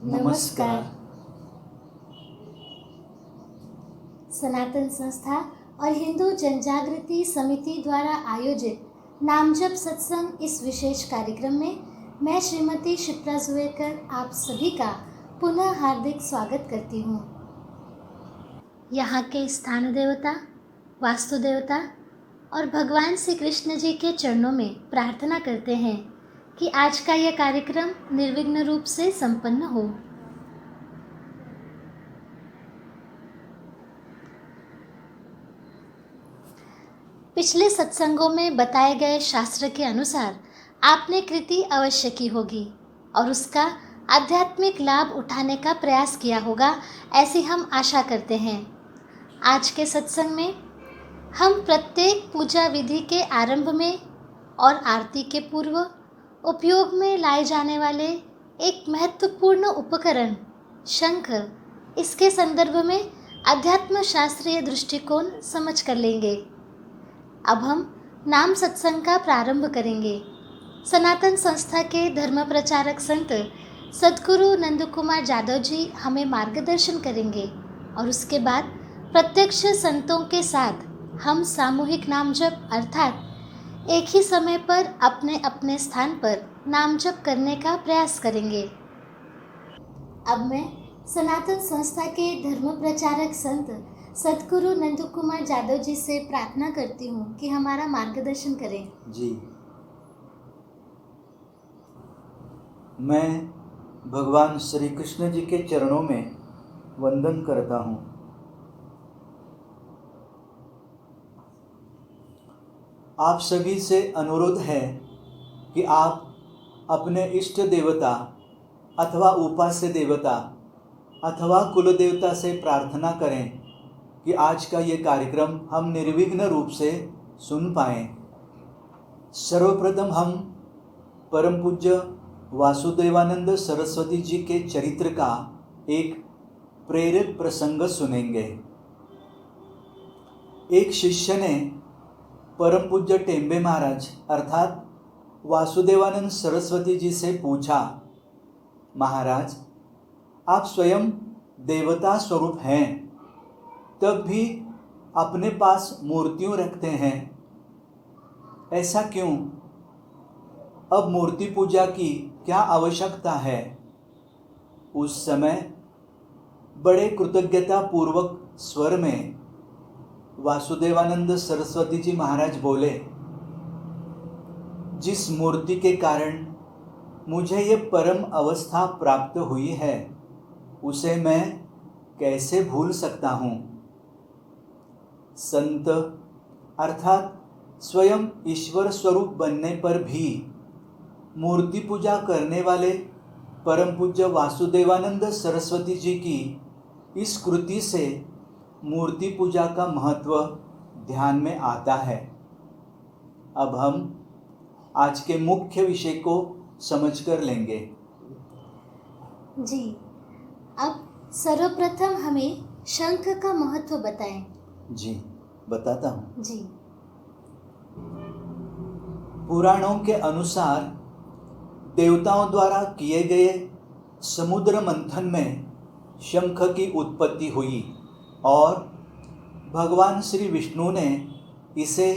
नमस्कार। सनातन संस्था और हिंदू जनजागृति समिति द्वारा आयोजित नामजप सत्संग इस विशेष कार्यक्रम में मैं श्रीमती शिप्रा जुवेकर आप सभी का पुनः हार्दिक स्वागत करती हूँ। यहाँ के स्थान देवता, वास्तु देवता और भगवान श्री कृष्ण जी के चरणों में प्रार्थना करते हैं कि आज का यह कार्यक्रम निर्विघ्न रूप से संपन्न हो। पिछले सत्संगों में बताए गए शास्त्र के अनुसार आपने कृति अवश्य की होगी और उसका आध्यात्मिक लाभ उठाने का प्रयास किया होगा, ऐसी हम आशा करते हैं। आज के सत्संग में हम प्रत्येक पूजा विधि के आरंभ में और आरती के पूर्व उपयोग में लाए जाने वाले एक महत्वपूर्ण उपकरण शंख, इसके संदर्भ में अध्यात्म शास्त्रीय दृष्टिकोण समझ कर लेंगे। अब हम नाम सत्संग का प्रारंभ करेंगे। सनातन संस्था के धर्म प्रचारक संत सद्गुरु नंद कुमार जादव जी हमें मार्गदर्शन करेंगे और उसके बाद प्रत्यक्ष संतों के साथ हम सामूहिक नाम जप अर्थात एक ही समय पर अपने अपने स्थान पर नाम जप करने का प्रयास करेंगे। अब मैं सनातन संस्था के धर्म प्रचारक संत सद्गुरु नंद कुमार जादव जी से प्रार्थना करती हूँ कि हमारा मार्गदर्शन करें। जी, मैं भगवान श्री कृष्ण जी के चरणों में वंदन करता हूँ। आप सभी से अनुरोध है कि आप अपने इष्ट देवता अथवा उपास्य देवता अथवा कुल देवता से प्रार्थना करें कि आज का ये कार्यक्रम हम निर्विघ्न रूप से सुन पाएं। सर्वप्रथम हम परम पूज्य वासुदेवानंद सरस्वती जी के चरित्र का एक प्रेरक प्रसंग सुनेंगे। एक शिष्य ने परम पूज्य टेम्बे महाराज अर्थात वासुदेवानंद सरस्वती जी से पूछा, महाराज आप स्वयं देवता स्वरूप हैं, तब भी अपने पास मूर्तियों रखते हैं, ऐसा क्यों? अब मूर्ति पूजा की क्या आवश्यकता है? उस समय बड़े कृतज्ञता पूर्वक स्वर में वासुदेवानंद सरस्वती जी महाराज बोले, जिस मूर्ति के कारण मुझे ये परम अवस्था प्राप्त हुई है उसे मैं कैसे भूल सकता हूँ। संत अर्थात स्वयं ईश्वर स्वरूप बनने पर भी मूर्ति पूजा करने वाले परम पूज्य वासुदेवानंद सरस्वती जी की इस कृति से मूर्ति पूजा का महत्व ध्यान में आता है। अब हम आज के मुख्य विषय को समझकर लेंगे। जी, अब सर्वप्रथम हमें शंख का महत्व बताएं। जी, बताता हूँ। जी, पुराणों के अनुसार देवताओं द्वारा किए गए समुद्र मंथन में शंख की उत्पत्ति हुई और भगवान श्री विष्णु ने इसे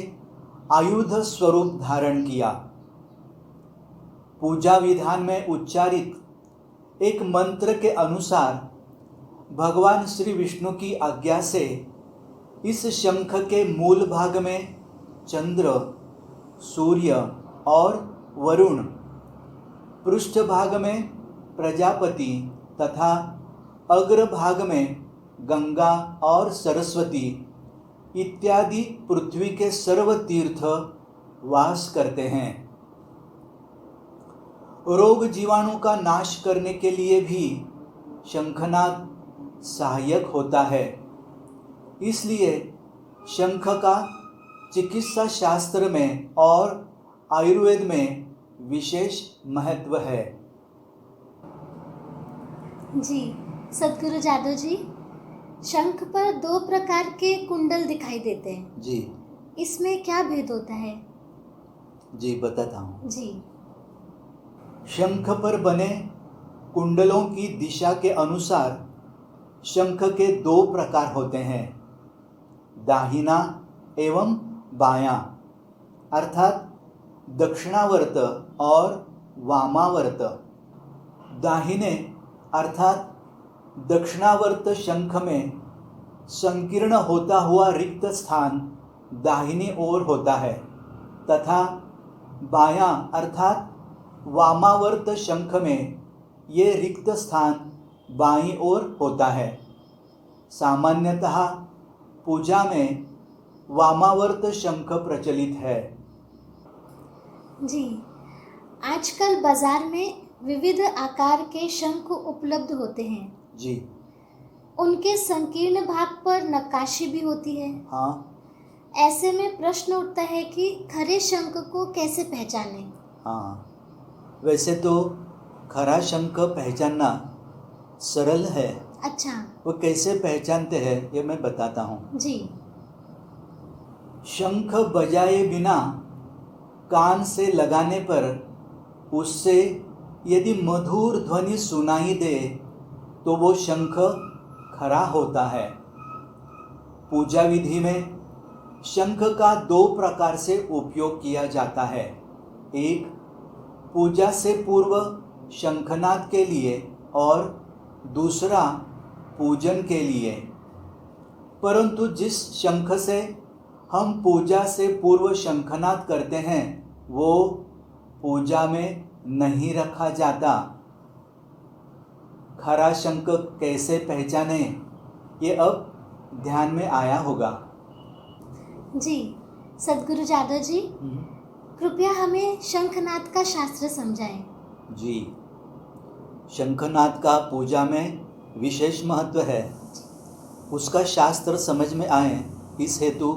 आयुध स्वरूप धारण किया। पूजा विधान में उच्चारित एक मंत्र के अनुसार भगवान श्री विष्णु की आज्ञा से इस शंख के मूल भाग में चंद्र, सूर्य और वरुण, पृष्ठ भाग में प्रजापति तथा अग्र भाग में गंगा और सरस्वती इत्यादि पृथ्वी के सर्व तीर्थ वास करते हैं। रोग जीवाणु का नाश करने के लिए भी शंखनाद सहायक होता है। इसलिए शंख का चिकित्सा शास्त्र में और आयुर्वेद में विशेष महत्व है। जी, सद्गुरु जादव जी, शंख पर दो प्रकार के कुंडल दिखाई देते हैं। जी, इसमें क्या भेद होता है? जी बताता हूँ। जी, शंख पर बने कुंडलों की दिशा के अनुसार शंख के दो प्रकार होते हैं, दाहिना एवं बायां, अर्थात दक्षिणावर्त और वामावर्त। दाहिने अर्थात दक्षिणावर्त शंख में संकीर्ण होता हुआ रिक्त स्थान दाहिनी ओर होता है तथा बायां अर्थात वामावर्त शंख में ये रिक्त स्थान बाईं ओर होता है। सामान्यतः पूजा में वामावर्त शंख प्रचलित है। जी, आजकल बाजार में विविध आकार के शंख उपलब्ध होते हैं। जी उनके संकीर्ण भाग पर नक्काशी भी होती है। हाँ ऐसे में प्रश्न उठता है कि खरे शंख को कैसे पहचानें? हाँ, वैसे तो खरा शंख पहचानना सरल है। अच्छा। वो कैसे पहचानते हैं ये मैं बताता हूँ। जी। शंख बजाए बिना कान से लगाने पर उससे यदि मधुर ध्वनि सुनाई दे तो वो शंख खरा होता है। पूजा विधि में शंख का दो प्रकार से उपयोग किया जाता है, एक पूजा से पूर्व शंखनाद के लिए और दूसरा पूजन के लिए। परंतु जिस शंख से हम पूजा से पूर्व शंखनाद करते हैं वो पूजा में नहीं रखा जाता। खरा शंख कैसे पहचाने ये अब ध्यान में आया होगा। जी, सद्गुरु जादव जी, कृपया हमें शंखनाद का शास्त्र समझाएं। जी, शंखनाद का पूजा में विशेष महत्व है। उसका शास्त्र समझ में आए इस हेतु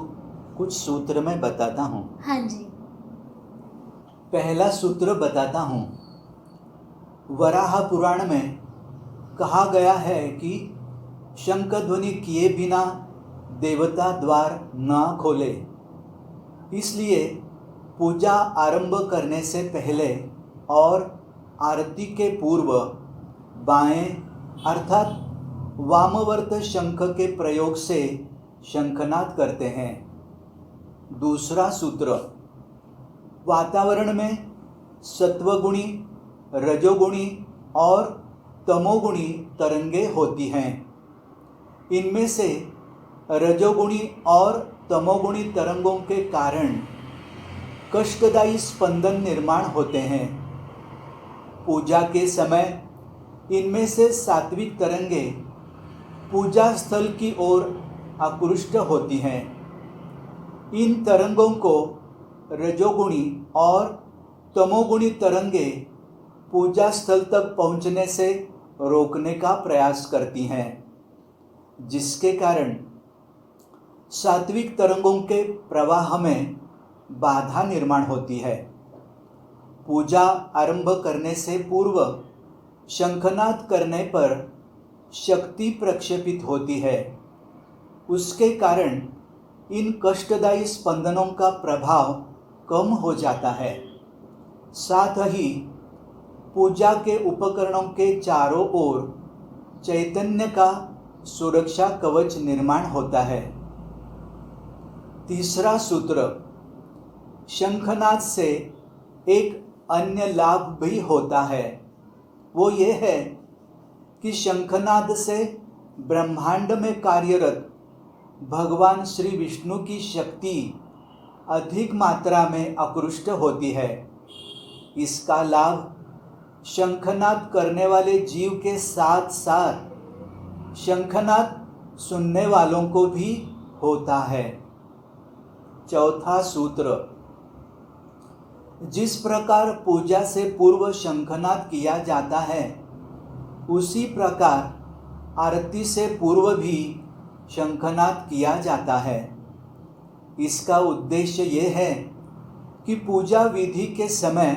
कुछ सूत्र मैं बताता हूँ। हाँ जी। पहला सूत्र बताता हूँ। वराह पुराण में कहा गया है कि शंख ध्वनि किए बिना देवता द्वार न खोले। इसलिए पूजा आरंभ करने से पहले और आरती के पूर्व बाएं अर्थात वामवर्त शंख के प्रयोग से शंखनाद करते हैं। दूसरा सूत्र, वातावरण में सत्वगुणी, रजोगुणी और तमोगुणी तरंगें होती हैं। इनमें से रजोगुणी और तमोगुणी तरंगों के कारण कष्टदायी स्पंदन निर्माण होते हैं। पूजा के समय इनमें से सात्विक तरंगें पूजा स्थल की ओर आकृष्ट होती हैं। इन तरंगों को रजोगुणी और तमोगुणी तरंगें पूजा स्थल तक पहुंचने से रोकने का प्रयास करती हैं, जिसके कारण सात्विक तरंगों के प्रवाह में बाधा निर्माण होती है। पूजा आरंभ करने से पूर्व शंखनाद करने पर शक्ति प्रक्षेपित होती है। उसके कारण इन कष्टदायी स्पंदनों का प्रभाव कम हो जाता है। साथ ही पूजा के उपकरणों के चारों ओर चैतन्य का सुरक्षा कवच निर्माण होता है। तीसरा सूत्र, शंखनाद से एक अन्य लाभ भी होता है। वो ये है कि शंखनाद से ब्रह्मांड में कार्यरत भगवान श्री विष्णु की शक्ति अधिक मात्रा में आकृष्ट होती है। इसका लाभ शंखनाद करने वाले जीव के साथ साथ शंखनाद सुनने वालों को भी होता है। चौथा सूत्र, जिस प्रकार पूजा से पूर्व शंखनाद किया जाता है उसी प्रकार आरती से पूर्व भी शंखनाद किया जाता है। इसका उद्देश्य ये है कि पूजा विधि के समय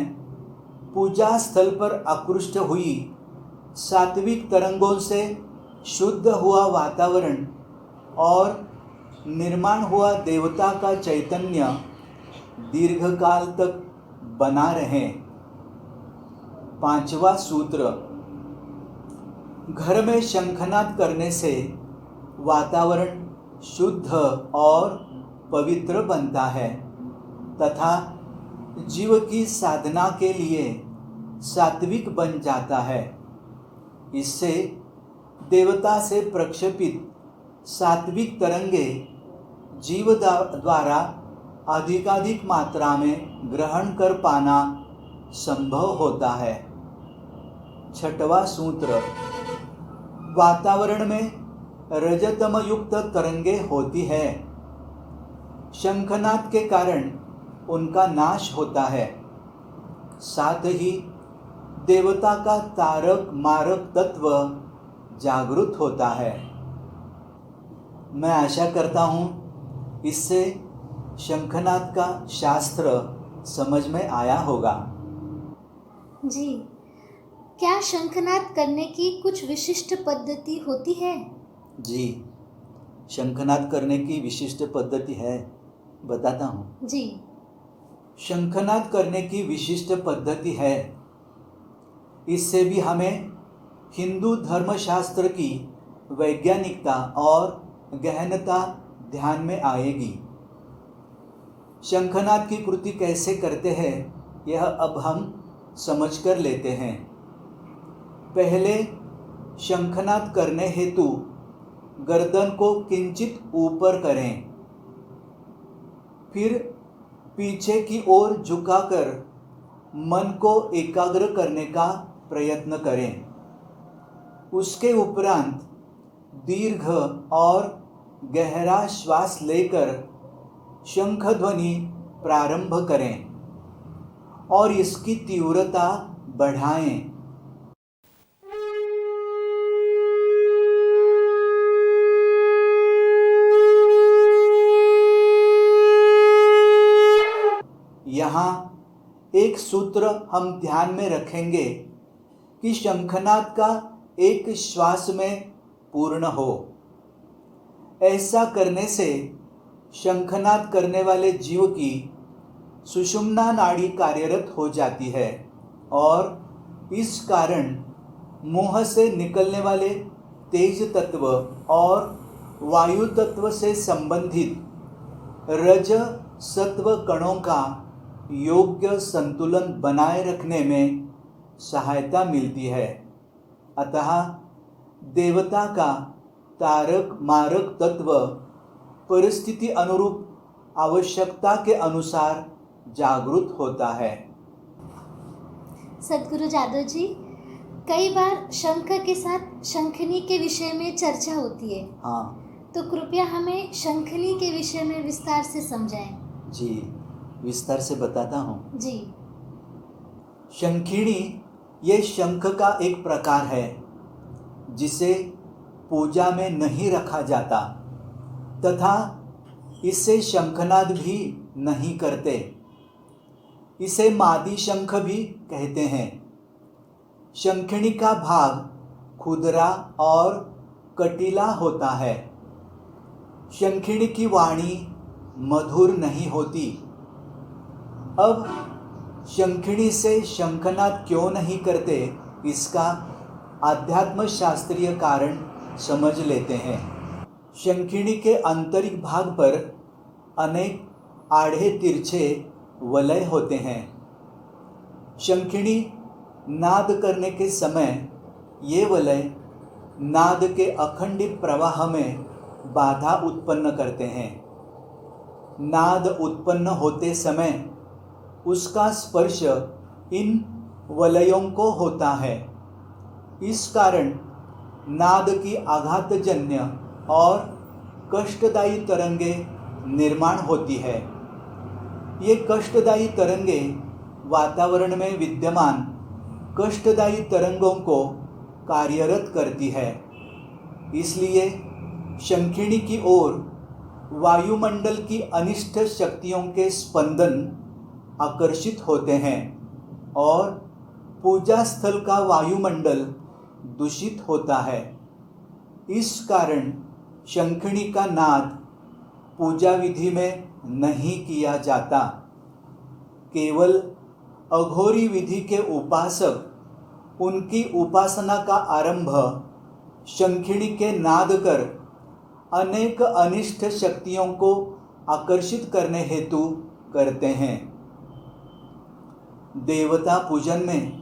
पूजा स्थल पर आकृष्ट हुई सात्विक तरंगों से शुद्ध हुआ वातावरण और निर्माण हुआ देवता का चैतन्य दीर्घकाल तक बना रहे। पांचवा सूत्र, घर में शंखनाद करने से वातावरण शुद्ध और पवित्र बनता है तथा जीव की साधना के लिए सात्विक बन जाता है। इससे देवता से प्रक्षेपित सात्विक तरंगे जीव द्वारा अधिकाधिक मात्रा में ग्रहण कर पाना संभव होता है। छठवां सूत्र, वातावरण में रजतम युक्त तरंगे होती है। शंखनाद के कारण उनका नाश होता है। साथ ही देवता का तारक मारक तत्व जागृत होता है। मैं आशा करता हूँ इससे शंखनाद का शास्त्र समझ में आया होगा। जी, क्या शंखनाद करने की कुछ विशिष्ट पद्धति होती है? जी, शंखनाद करने की विशिष्ट पद्धति है, बताता हूँ। जी। शंखनाद करने की विशिष्ट पद्धति है। इससे भी हमें हिंदू धर्मशास्त्र की वैज्ञानिकता और गहनता ध्यान में आएगी। शंखनाद की कृति कैसे करते हैं यह अब हम समझ कर लेते हैं। पहले शंखनाद करने हेतु गर्दन को किंचित ऊपर करें, फिर पीछे की ओर झुकाकर मन को एकाग्र करने का प्रयत्न करें। उसके उपरांत दीर्घ और गहरा श्वास लेकर शंख ध्वनि प्रारंभ करें और इसकी तीव्रता बढ़ाएं। यहाँ एक सूत्र हम ध्यान में रखेंगे कि शंखनाद का एक श्वास में पूर्ण हो। ऐसा करने से शंखनाद करने वाले जीव की सुषुम्ना नाड़ी कार्यरत हो जाती है और इस कारण मुंह से निकलने वाले तेज तत्व और वायु तत्व से संबंधित रज सत्व कणों का योग्य संतुलन बनाए रखने में सहायता मिलती है। अतः देवता का तारक मारक तत्व परिस्थिति अनुरूप आवश्यकता के अनुसार जागृत होता है। सद्गुरु जादव जी, कई बार शंख के साथ शंखनी के विषय में चर्चा होती है। हाँ, तो कृपया हमें शंखनी के विषय में विस्तार से समझाएं। जी, विस्तार से बताता हूँ। जी। शंखिणी ये शंख का एक प्रकार है जिसे पूजा में नहीं रखा जाता तथा इससे शंखनाद भी नहीं करते। इसे मादी शंख भी कहते हैं। शंखिणी का भाग खुदरा और कटीला होता है। शंखिणी की वाणी मधुर नहीं होती। अब शंखिणी से शंखनाद क्यों नहीं करते, इसका आध्यात्म शास्त्रीय कारण समझ लेते हैं। शंखिणी के आंतरिक भाग पर अनेक आड़े तिरछे वलय होते हैं। शंखिणी नाद करने के समय ये वलय नाद के अखंडित प्रवाह में बाधा उत्पन्न करते हैं। नाद उत्पन्न होते समय उसका स्पर्श इन वलयों को होता है। इस कारण नाद की आघातजन्य और कष्टदायी तरंगे निर्माण होती है। ये कष्टदायी तरंगे वातावरण में विद्यमान कष्टदायी तरंगों को कार्यरत करती है। इसलिए शंखिणी की ओर वायुमंडल की अनिष्ट शक्तियों के स्पंदन आकर्षित होते हैं और पूजा स्थल का वायुमंडल दूषित होता है। इस कारण शंखिणी का नाद पूजा विधि में नहीं किया जाता। केवल अघोरी विधि के उपासक उनकी उपासना का आरंभ शंखिड़ी के नाद कर अनेक अनिष्ट शक्तियों को आकर्षित करने हेतु करते हैं। देवता पूजन में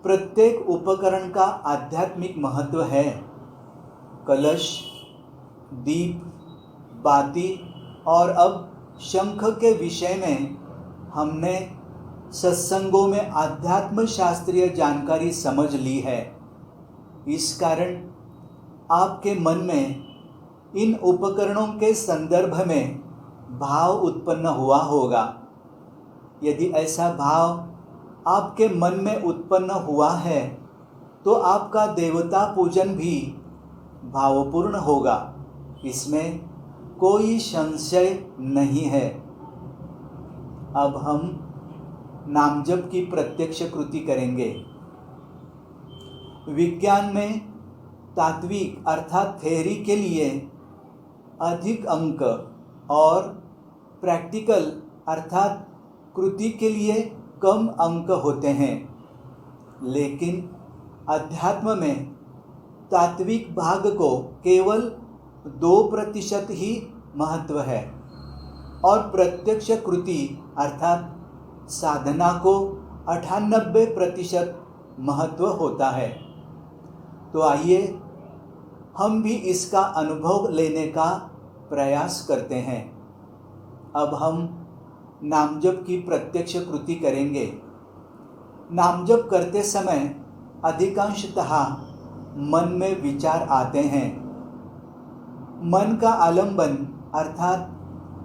प्रत्येक उपकरण का आध्यात्मिक महत्व है। कलश, दीप, बाती और अब शंख के विषय में हमने सत्संगों में आध्यात्म शास्त्रीय जानकारी समझ ली है। इस कारण आपके मन में इन उपकरणों के संदर्भ में भाव उत्पन्न हुआ होगा। यदि ऐसा भाव आपके मन में उत्पन्न हुआ है तो आपका देवता पूजन भी भावपूर्ण होगा, इसमें कोई संशय नहीं है। अब हम नामजप की प्रत्यक्ष कृति करेंगे। विज्ञान में तात्विक अर्थात थ्योरी के लिए अधिक अंक और प्रैक्टिकल अर्थात कृति के लिए कम अंक होते हैं, लेकिन अध्यात्म में तात्विक भाग को केवल 2% ही महत्व है और प्रत्यक्ष कृति अर्थात साधना को 98% महत्व होता है। तो आइए हम भी इसका अनुभव लेने का प्रयास करते हैं। अब हम नामजप की प्रत्यक्ष कृति करेंगे। नामजप करते समय अधिकांशतः मन में विचार आते हैं। मन का आलंबन अर्थात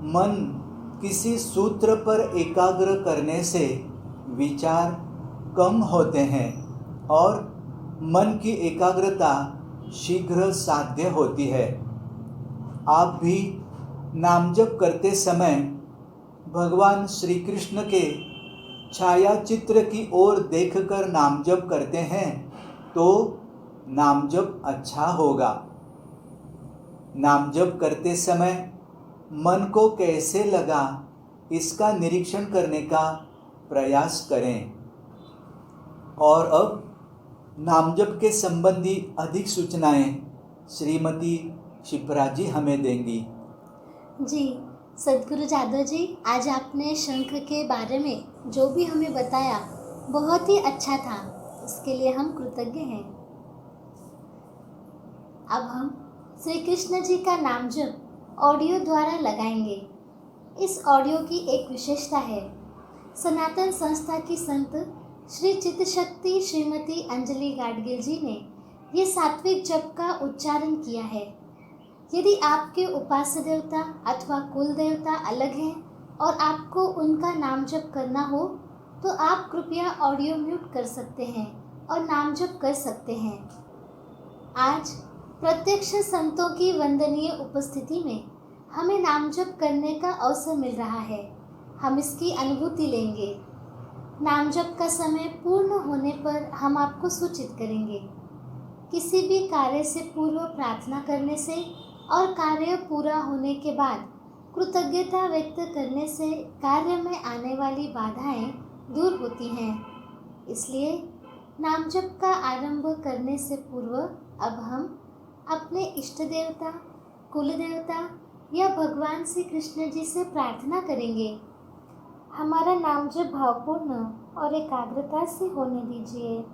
मन किसी सूत्र पर एकाग्र करने से विचार कम होते हैं और मन की एकाग्रता शीघ्र साध्य होती है। आप भी नामजप करते समय भगवान श्री कृष्ण के छायाचित्र की ओर देखकर नामजप करते हैं तो नामजप अच्छा होगा। नामजप करते समय मन को कैसे लगा इसका निरीक्षण करने का प्रयास करें। और अब नामजप के संबंधी अधिक सूचनाएं श्रीमती शिप्रा जी हमें देंगी। जी सद्गुरु जादव जी, आज आपने शंख के बारे में जो भी हमें बताया बहुत ही अच्छा था, उसके लिए हम कृतज्ञ हैं। अब हम श्री कृष्ण जी का नामजप ऑडियो द्वारा लगाएंगे। इस ऑडियो की एक विशेषता है, सनातन संस्था की संत श्री चित्तशक्ति श्रीमती अंजलि गाडगिल जी ने ये सात्विक जप का उच्चारण किया है। यदि आपके उपास्य देवता अथवा कुल देवता अलग हैं और आपको उनका नाम जप करना हो तो आप कृपया ऑडियो म्यूट कर सकते हैं और नाम जप कर सकते हैं। आज प्रत्यक्ष संतों की वंदनीय उपस्थिति में हमें नाम जप करने का अवसर मिल रहा है। हम इसकी अनुभूति लेंगे। नाम जप का समय पूर्ण होने पर हम आपको सूचित करेंगे। किसी भी कार्य से पूर्व प्रार्थना करने से और कार्य पूरा होने के बाद कृतज्ञता व्यक्त करने से कार्य में आने वाली बाधाएं दूर होती हैं। इसलिए नाम जप का आरंभ करने से पूर्व अब हम अपने इष्ट देवता, कुल देवता या भगवान श्री कृष्ण जी से प्रार्थना करेंगे। हमारा नाम जप भावपूर्ण और एकाग्रता से होने दीजिए,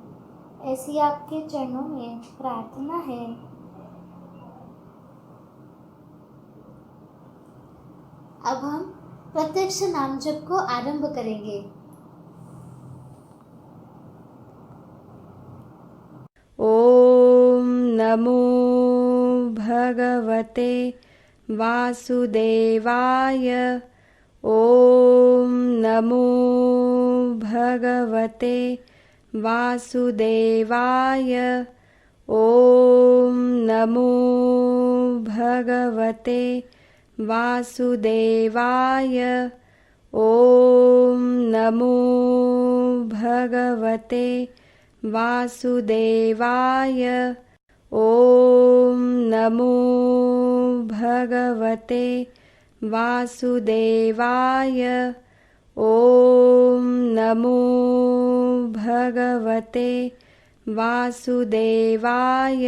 ऐसी आपके चरणों में प्रार्थना है। अब हम प्रत्यक्ष नाम जप को आरंभ करेंगे। ओम नमो भगवते वासुदेवाय। ओम नमो भगवते वासुदेवाय। ओम नमो भगवते वासुदेवाय। ओम नमो भगवते वासुदेवाय। ओम नमो भगवते वासुदेवाय। ओम नमो भगवते वासुदेवाय।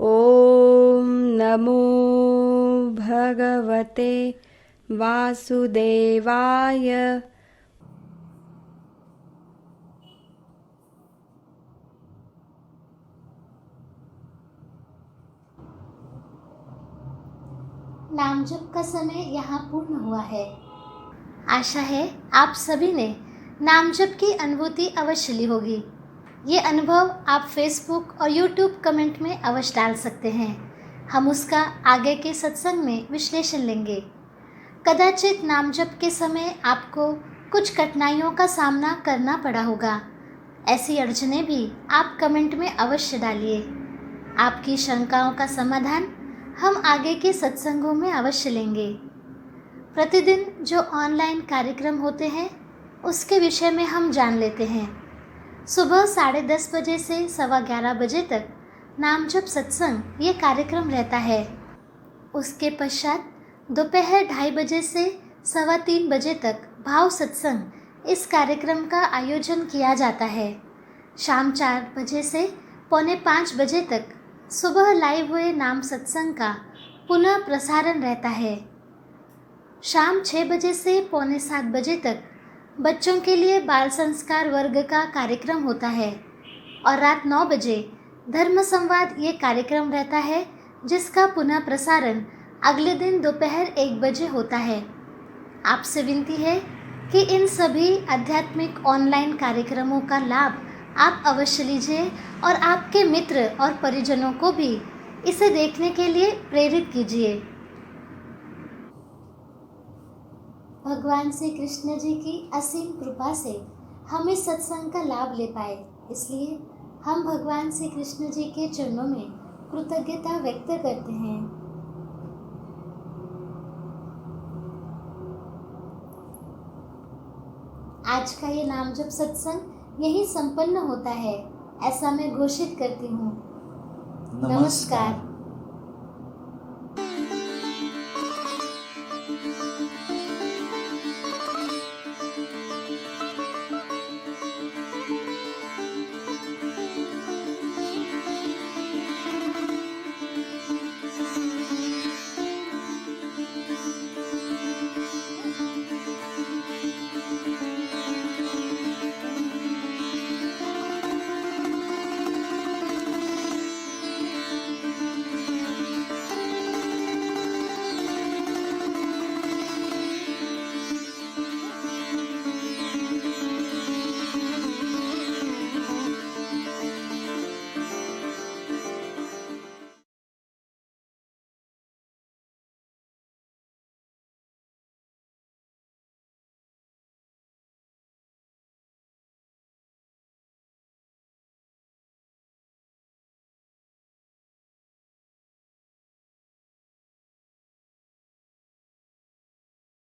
ॐ नमो भगवते वासुदेवाय। नाम जप का समय यहाँ पूर्ण हुआ है। आशा है आप सभी ने नाम जप की अनुभूति अवश्य ली होगी। ये अनुभव आप फेसबुक और यूट्यूब कमेंट में अवश्य डाल सकते हैं। हम उसका आगे के सत्संग में विश्लेषण लेंगे। कदाचित नाम जप के समय आपको कुछ कठिनाइयों का सामना करना पड़ा होगा। ऐसी अड़चनें भी आप कमेंट में अवश्य डालिए। आपकी शंकाओं का समाधान हम आगे के सत्संगों में अवश्य लेंगे। प्रतिदिन जो ऑनलाइन कार्यक्रम होते हैं उसके विषय में हम जान लेते हैं। सुबह 10:30 बजे से 11:15 बजे तक नाम जप सत्संग ये कार्यक्रम रहता है। उसके पश्चात दोपहर 2:30 बजे से 3:15 बजे तक भाव सत्संग इस कार्यक्रम का आयोजन किया जाता है। शाम 4 बजे से 4:45 बजे तक सुबह लाइव हुए नाम सत्संग का पुनः प्रसारण रहता है। शाम 6 बजे से 6:45 बजे तक बच्चों के लिए बाल संस्कार वर्ग का कार्यक्रम होता है और रात 9 बजे धर्म संवाद ये कार्यक्रम रहता है, जिसका पुनः प्रसारण अगले दिन दोपहर 1 बजे होता है। आपसे विनती है कि इन सभी आध्यात्मिक ऑनलाइन कार्यक्रमों का लाभ आप अवश्य लीजिए और आपके मित्र और परिजनों को भी इसे देखने के लिए प्रेरित कीजिए। भगवान श्री कृष्ण जी की असीम कृपा से हम इस सत्संग का लाभ ले पाए, इसलिए हम भगवान श्री कृष्ण जी के चरणों में कृतज्ञता व्यक्त करते हैं। आज का ये नाम जप सत्संग यही संपन्न होता है, ऐसा मैं घोषित करती हूँ। नमस्कार।